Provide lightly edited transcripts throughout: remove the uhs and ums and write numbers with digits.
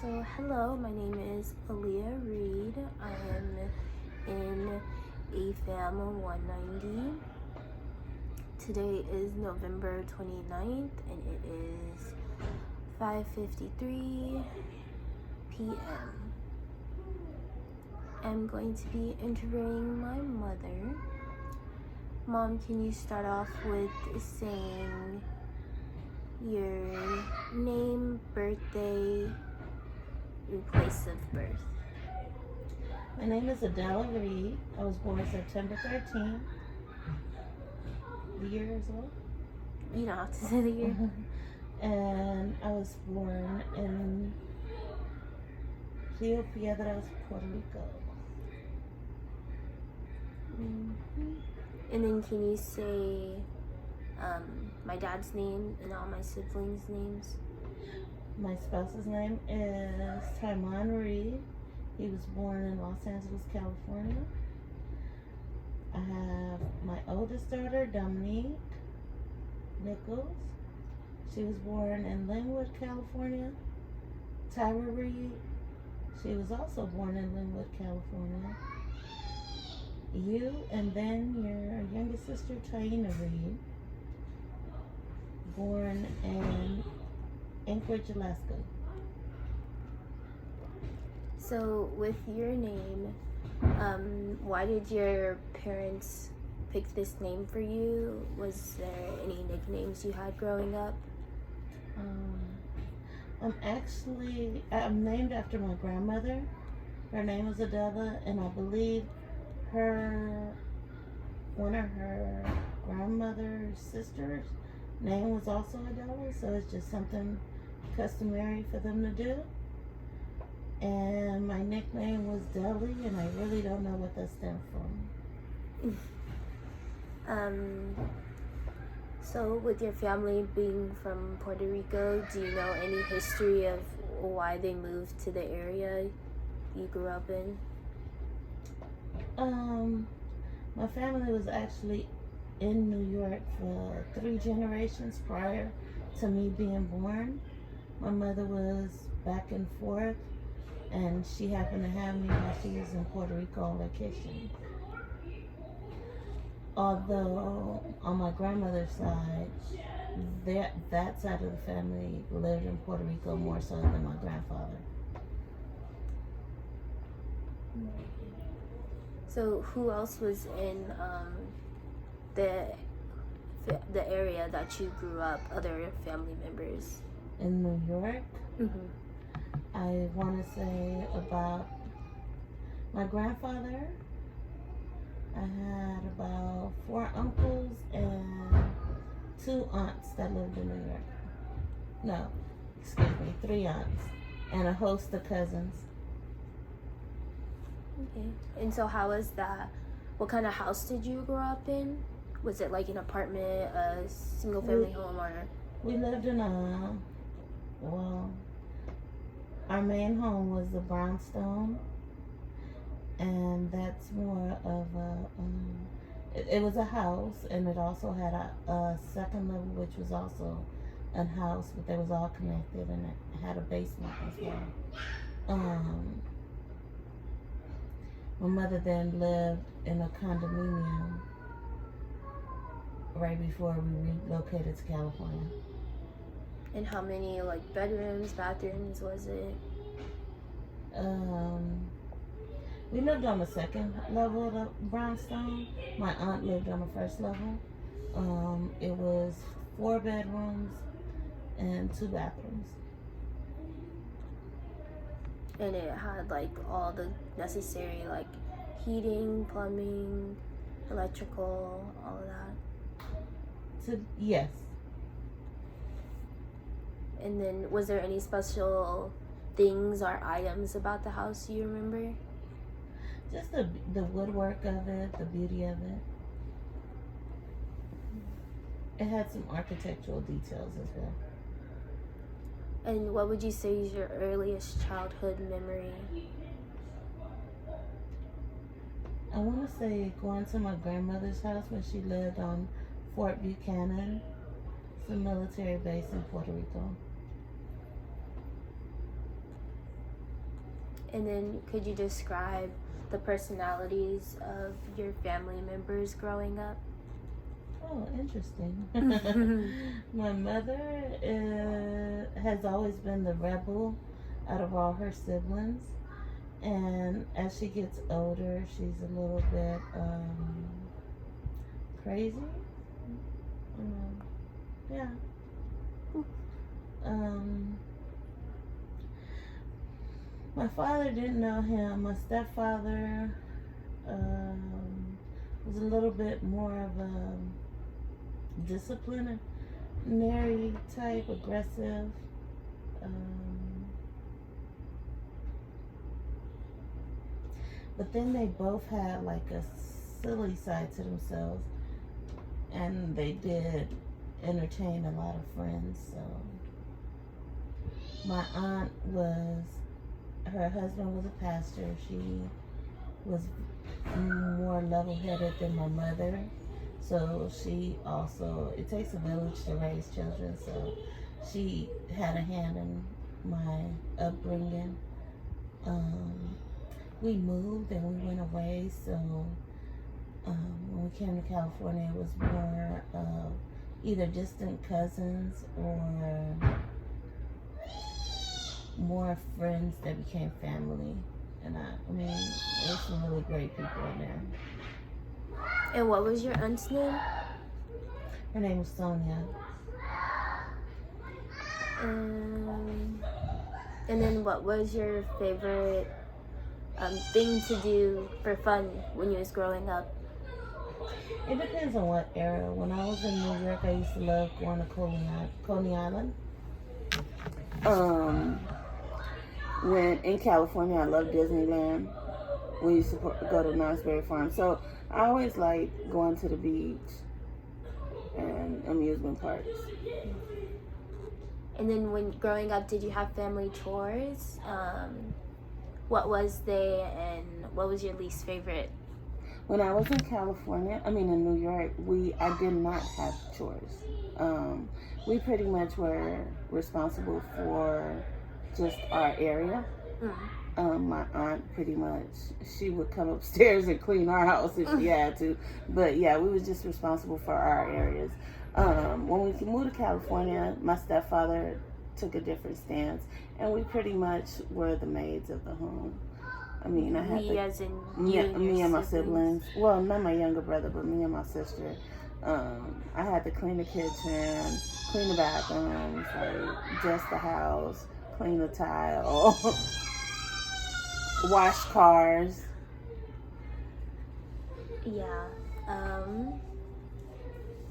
So, hello, my name is Aaliyah Reed. I am in AFAM 190. Today is November 29th and it is 5:53 p.m. I'm going to be interviewing my mother. Mom, can you start off with saying your name, birthday, and place of birth? My name is Adela Reed. I was born September 13th. The year is what? You don't have to say the year. And I was born in Rio Piedras, Puerto Rico. And then can you say my dad's name and all my siblings' names? My spouse's name is Tymon Reed. He was born in Los Angeles, California. I have my oldest daughter, Dominique Nichols. She was born in Linwood, California. Tyra Reed. She was also born in Linwood, California. You, and then your youngest sister, Taina Reed, born in Anchorage, Alaska. So with your name, why did your parents pick this name for you? Was there any nicknames you had growing up? I'm named after my grandmother. Her name was Adela, and I believe one of her grandmother's sisters' name was also Adela, so it's just something customary for them to do. And my nickname was Deli, and I really don't know what that stands for. So with your family being from Puerto Rico, do you know any history of why they moved to the area you grew up in? My family was actually in New York for 3 generations prior to me being born. My mother was back and forth, and she happened to have me while she was in Puerto Rico on vacation. Although on my grandmother's side, that side of the family lived in Puerto Rico more so than my grandfather. So who else was in the area that you grew up? Other family members in New York? Mm-hmm. I want to say about my grandfather. I had about 4 uncles and 2 aunts that lived in New York. No, excuse me, 3 aunts and a host of cousins. Okay. And so how was that? What kind of house did you grow up in? Was it like an apartment, a single family home, or? We lived in our main home was the brownstone, and that's more of it was a house, and it also had a second level, which was also a house, but they was all connected, and it had a basement as well. My mother then lived in a condominium right before we relocated to California. And how many bedrooms, bathrooms was it? We lived on the second level of the brownstone. My aunt lived on the first level. It was 4 bedrooms and 2 bathrooms. And it had all the necessary heating, plumbing, electrical, all of that? Yes. And then was there any special things or items about the house you remember? Just the woodwork of it, the beauty of it. It had some architectural details as well. And what would you say is your earliest childhood memory? I want to say going to my grandmother's house when she lived on Fort Buchanan. It's a military base in Puerto Rico. And then could you describe the personalities of your family members growing up? Oh, interesting. My mother has always been the rebel out of all her siblings. And as she gets older, she's a little bit crazy. Yeah. My father didn't know him. My stepfather was a little bit more of a disciplinary type, aggressive. But then they both had like a silly side to themselves, and they did entertain a lot of friends. So my aunt her husband was a pastor. She was more level-headed than my mother. So she also, it takes a village to raise children. So she had a hand in my upbringing. We moved and we went away. So when we came to California, it was more either distant cousins or more friends that became family. And I mean, there's some really great people in there. And what was your aunt's name? Her name was Sonia. And then what was your favorite thing to do for fun when you was growing up? It depends on what era. When I was in New York, I used to love going to Coney Island. When in California, I loved Disneyland. We used to go to Knott's Berry Farm. So I always liked going to the beach and amusement parks. And then when growing up, did you have family chores? What was they, and what was your least favorite? When I was in in New York, I did not have chores. We pretty much were responsible for just our area. My aunt pretty much, she would come upstairs and clean our house if she had to. But yeah, we were just responsible for our areas. When we moved to California, my stepfather took a different stance, and we pretty much were the maids of the home. I mean, I had me and my siblings. Well, not my younger brother, but me and my sister. I had to clean the kitchen, clean the bathrooms, like dust the house, clean the tile, wash cars. Yeah.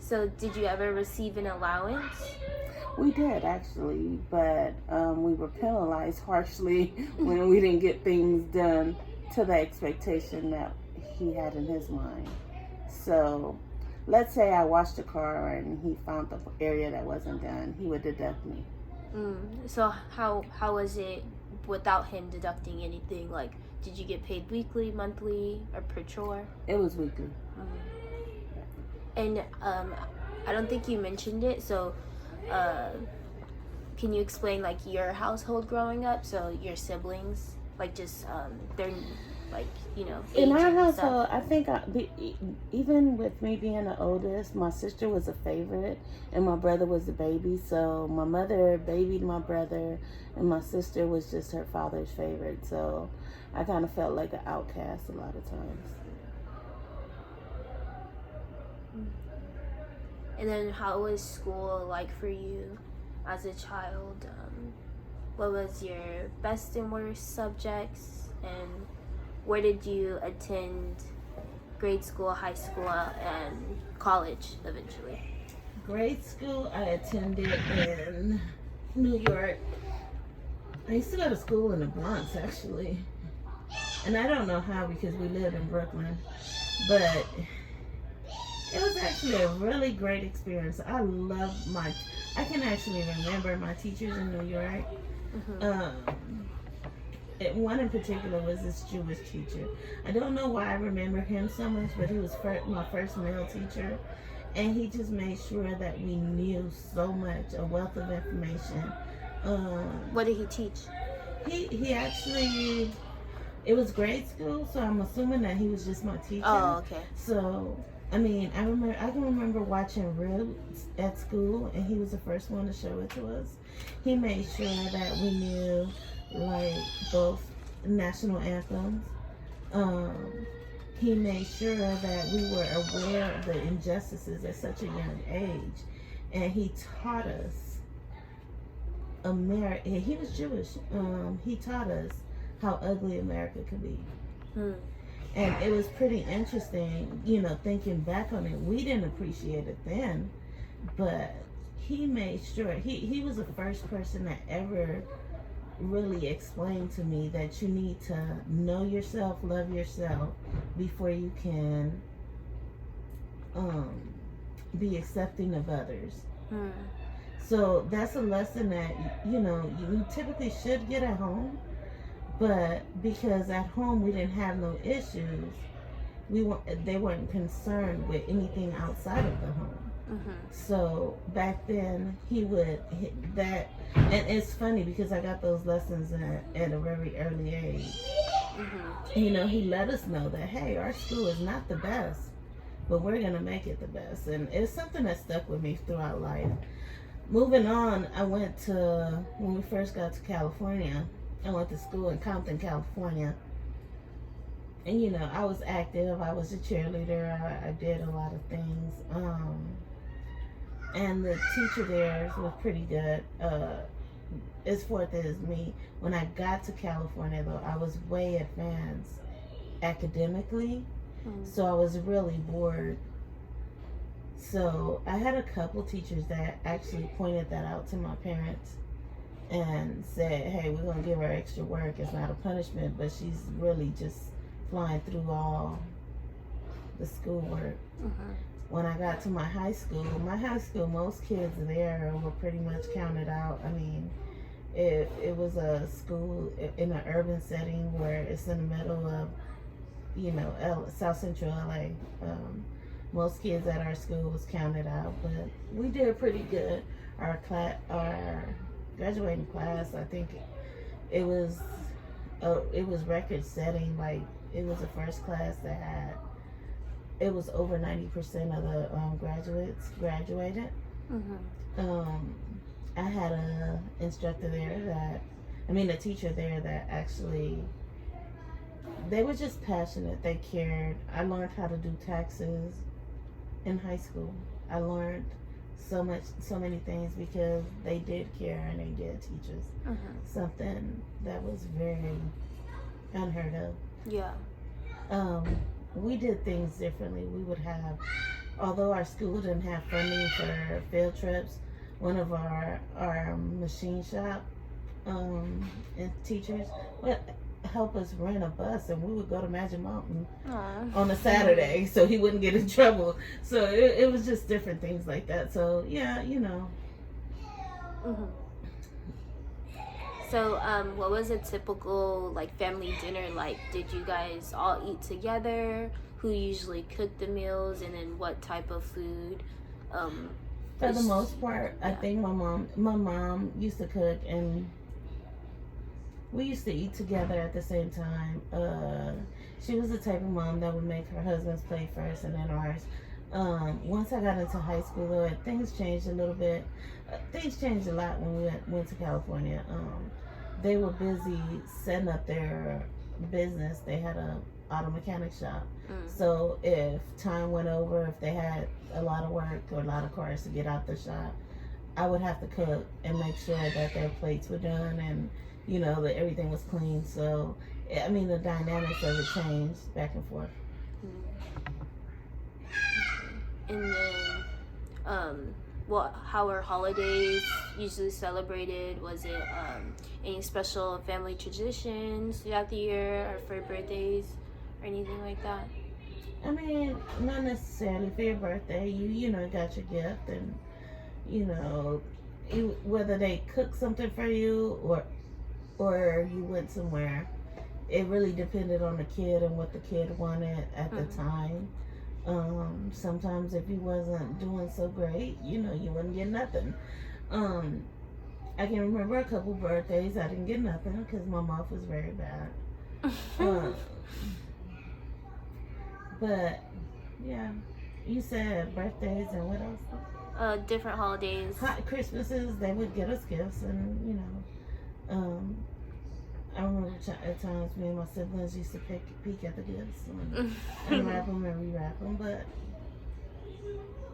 So did you ever receive an allowance? We did, actually, but we were penalized harshly when we didn't get things done to the expectation that he had in his mind. So let's say I washed a car and he found the area that wasn't done, he would deduct me. So how was it without him deducting anything? Like, did you get paid weekly, monthly, or per chore? It was weekly. And I don't think you mentioned it, so can you explain like your household growing up? So your siblings, like just they're like, you know, in our household, I think even with me being the oldest, my sister was a favorite and my brother was the baby. So my mother babied my brother and my sister was just her father's favorite. So I kind of felt like an outcast a lot of times. And then how was school like for you as a child? What was your best and worst subjects? And where did you attend grade school, high school, and college eventually? Grade school, I attended in New York. I used to go to school in the Bronx, actually. And I don't know how because we lived in Brooklyn. But it was actually a really great experience. I can actually remember my teachers in New York. One in particular was this Jewish teacher. I don't know why I remember him so much, but he was my first male teacher. And he just made sure that we knew so much, a wealth of information. What did he teach? He actually It was grade school, so I'm assuming that he was just my teacher. Oh, okay. So, I mean, I can remember watching Ribs at school, and he was the first one to show it to us. He made sure that we knew, like, both national anthems. He made sure that we were aware of the injustices at such a young age, and he taught us America. He was Jewish. He taught us how ugly America could be. And it was pretty interesting, you know, thinking back on it. We didn't appreciate it then, but he made sure, he was the first person that ever really explained to me that you need to know yourself, love yourself, before you can be accepting of others. So that's a lesson that, you know, you typically should get at home. But because at home we didn't have no issues, they weren't concerned with anything outside of the home. So back then he would hit that, and it's funny because I got those lessons at a very early age. You know, he let us know that, hey, our school is not the best, but we're gonna make it the best, and it's something that stuck with me throughout life. Moving on, when we first got to California, I went to school in Compton, California. And, you know, I was active. I was a cheerleader. I did a lot of things. And the teacher there was pretty good. As forth as me. When I got to California, though, I was way advanced academically. So I was really bored. So I had a couple teachers that actually pointed that out to my parents and said, hey, we're going to give her extra work. It's not a punishment, but she's really just flying through all the schoolwork. When I got to my high school, most kids there were pretty much counted out. I mean, it was a school in an urban setting where it's in the middle of, you know, South Central LA. Most kids at our school was counted out, but we did pretty good. Our graduating class, I think it was record setting. Like, it was the first class that had, it was over 90% of the graduates graduated. I had a teacher there that actually, they were just passionate. They cared. I learned how to do taxes in high school. I learned so many things because they did care and they did teach us something that was very unheard of. Yeah. We did things differently. We would have, although our school didn't have funding for field trips, one of our machine shop and teachers would help us rent a bus, and we would go to Magic Mountain on a Saturday so he wouldn't get in trouble. So it was just different things like that. So yeah, you know. So what was a typical like family dinner like? Did you guys all eat together? Who usually cooked the meals, and then what type of food? For the most part, I think my mom used to cook, and we used to eat together at the same time. She was the type of mom that would make her husband's plate first and then ours. Once I got into high school, though, things changed a little bit. Things changed a lot when we went to California. They were busy setting up their business. They had a auto mechanic shop. So if time went over, if they had a lot of work or a lot of cars to get out the shop, I would have to cook and make sure that their plates were done and, you know, that everything was clean. So, I mean, the dynamics of it changed back and forth. And then, how are holidays usually celebrated? Was it any special family traditions throughout the year, or for birthdays, or anything like that? I mean, not necessarily for your birthday. You know, got your gift, and you know, whether they cook something for you or you went somewhere, it really depended on the kid and what the kid wanted at the time. Sometimes if he wasn't doing so great, you know, you wouldn't get nothing. I can remember a couple birthdays I didn't get nothing because my mouth was very bad. Um, but yeah, you said birthdays and what else? Different holidays. Hot Christmases, they would get us gifts, and um, I remember at times me and my siblings used to peek at the gifts and wrap them and rewrap them, but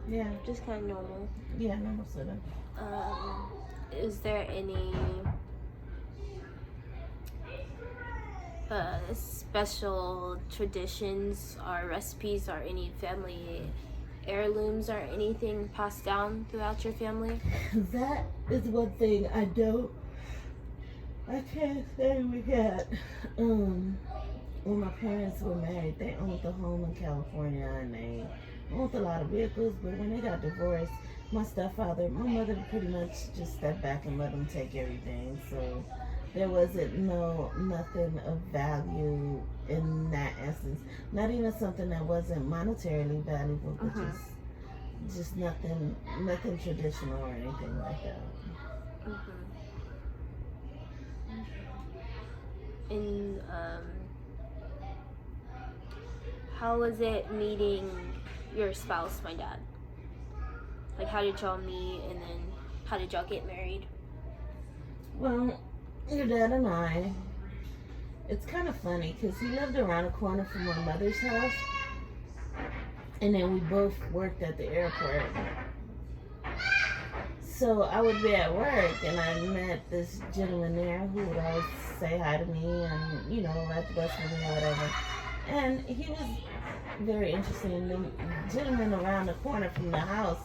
yeah, Just kind of normal. yeah, normal sitting. Is there any special traditions or recipes or any family heirlooms or anything passed down throughout your family? That is one thing I can't say we had. When my parents were married, they owned a home in California and they owned a lot of vehicles, but when they got divorced, my mother pretty much just stepped back and let them take everything. So there wasn't nothing of value in that essence. Not even something that wasn't monetarily valuable, but just nothing traditional or anything like that. And how was it meeting your spouse, my dad? Like, how did y'all meet, and then how did y'all get married? Well, your dad and I, it's kind of funny because he lived around the corner from my mother's house, and then we both worked at the airport. So I would be at work, and I met this gentleman there who would always say hi to me and, ride the bus with me or whatever. And he was very interesting. The gentleman around the corner from the house,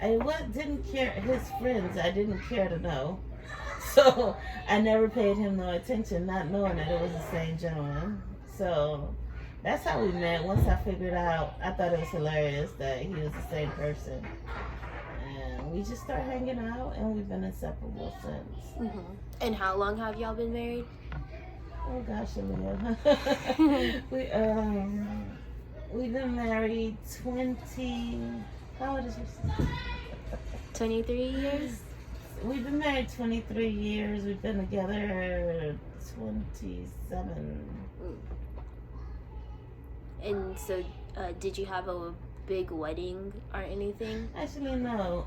didn't care, his friends, I didn't care to know. So I never paid him no attention, not knowing that it was the same gentleman. So that's how we met. Once I figured out, I thought it was hilarious that he was the same person. And we just started hanging out, and we've been inseparable since. And how long have y'all been married? Oh gosh, Aaliyah. We've been married 20. How old is your 23 years? We've been married 23 years. We've been together 27. And so, did you have a big wedding or anything? Actually, no.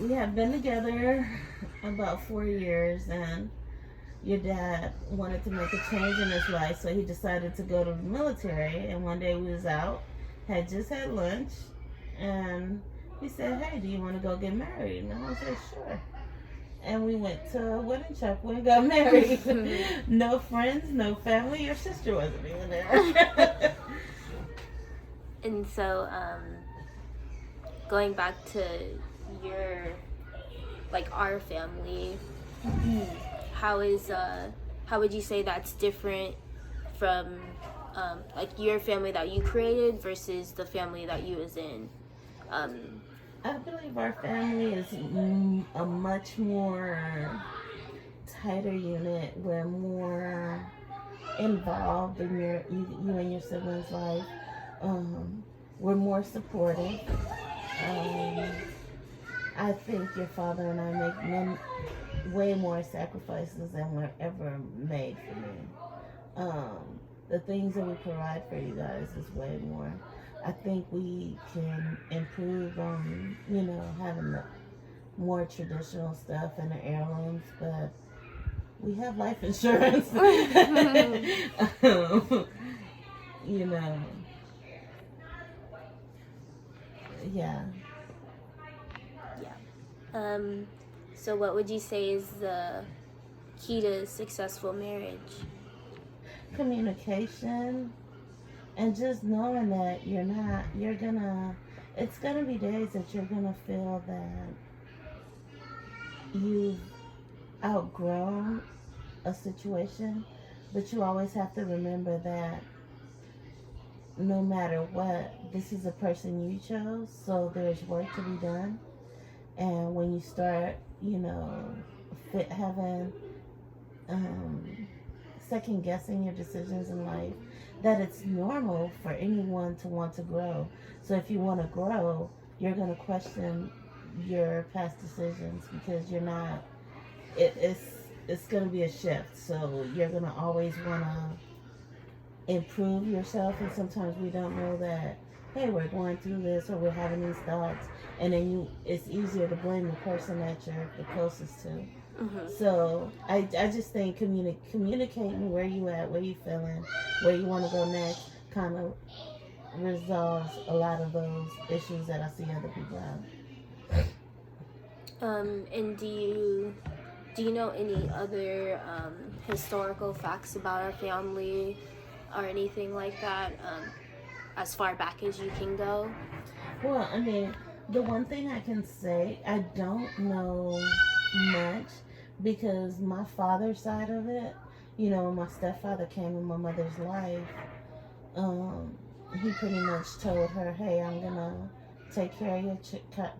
We have been together about 4 years, and your dad wanted to make a change in his life, so he decided to go to the military. And one day we was out, had just had lunch, and he said, "Hey, do you want to go get married?" And I said, "Sure." And we went to a wedding chapel and got married. No friends, no family. Your sister wasn't even there. And so, going back to our family, how would you say that's different from your family that you created versus the family that you was in? I believe our family is a much more tighter unit. We're more involved in you and your siblings' life. We're more supportive. I think your father and I make way more sacrifices than were ever made for me. The things that we provide for you guys is way more. I think we can improve on, having the more traditional stuff and the heirlooms, but we have life insurance. Yeah. So what would you say is the key to successful marriage? Communication, and just knowing that it's gonna be days that you're gonna feel that you've outgrown a situation, but you always have to remember that no matter what, this is a person you chose, so there's work to be done. And when you start, having second guessing your decisions in life, that it's normal for anyone to want to grow. So if you want to grow, you're going to question your past decisions because you're not. It's it's gonna be a shift. So you're gonna always wanna improve yourself, and sometimes we don't know that. Hey, we're going through this, or we're having these thoughts, and then it's easier to blame the person that you're the closest to. So I just think communicating where you at, where you feeling, where you want to go next, kind of resolves a lot of those issues that I see other people have. And do you know any other historical facts about our family or anything like that, as far back as you can go? Well, I mean, the one thing I can say, I don't know much because my father's side of it, you know, when my stepfather came in my mother's life, he pretty much told her, hey, I'm gonna take care of your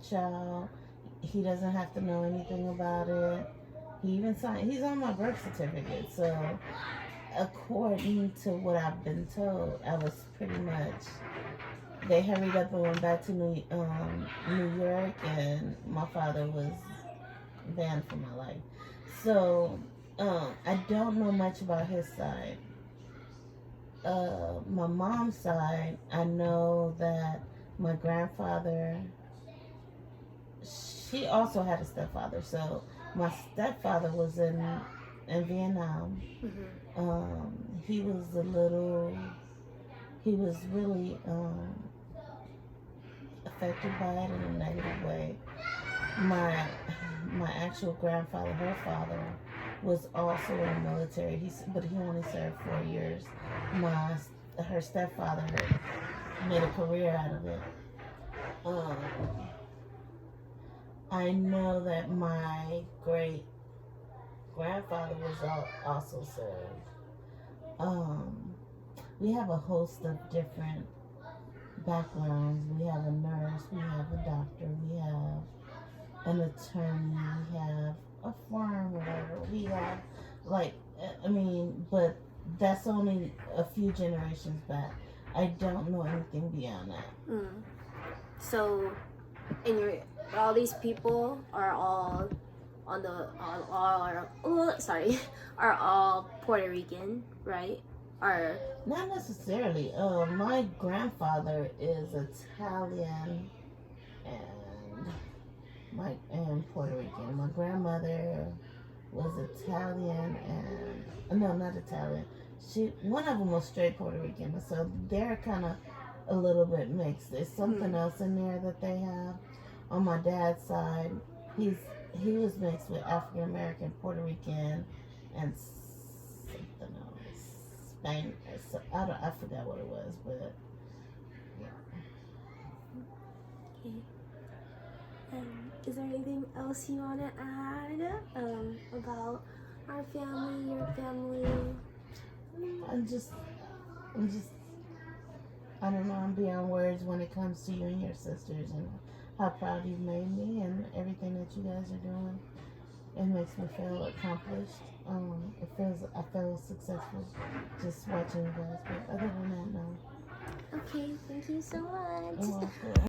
child. He doesn't have to know anything about it. He even signed, he's on my birth certificate. So according to what I've been told, I was pretty much, they hurried up and went back to New York, and my father was banned from my life. So I don't know much about his side. My mom's side, I know that my grandfather, she also had a stepfather. So my stepfather was in Vietnam. He was really affected by it in a negative way. My actual grandfather, her father, was also in the military. But he only served 4 years. Her stepfather made a career out of it. I know that my great grandfather was also served. We have a host of different backgrounds. We have a nurse, we have a doctor, we have an attorney, we have a farm, whatever. We have, like, I mean, but that's only a few generations back. I don't know anything beyond that. So, all these people are all are all Puerto Rican, right? Or not necessarily. My grandfather is Italian and Puerto Rican. My grandmother was Italian and no, not Italian. One of them was straight Puerto Rican, so they're kind of a little bit mixed. There's something else in there that they have. On my dad's side, he was mixed with African American, Puerto Rican, and something else. Spain. I forgot what it was, but yeah. Okay. Is there anything else you want to add about our family, your family? I'm just, I don't know, I'm beyond words when it comes to you and your sisters and how proud you've made me and everything that you guys are doing. It makes me feel accomplished. I feel successful just watching you guys. But other than that, no. Okay, thank you so much. You're welcome.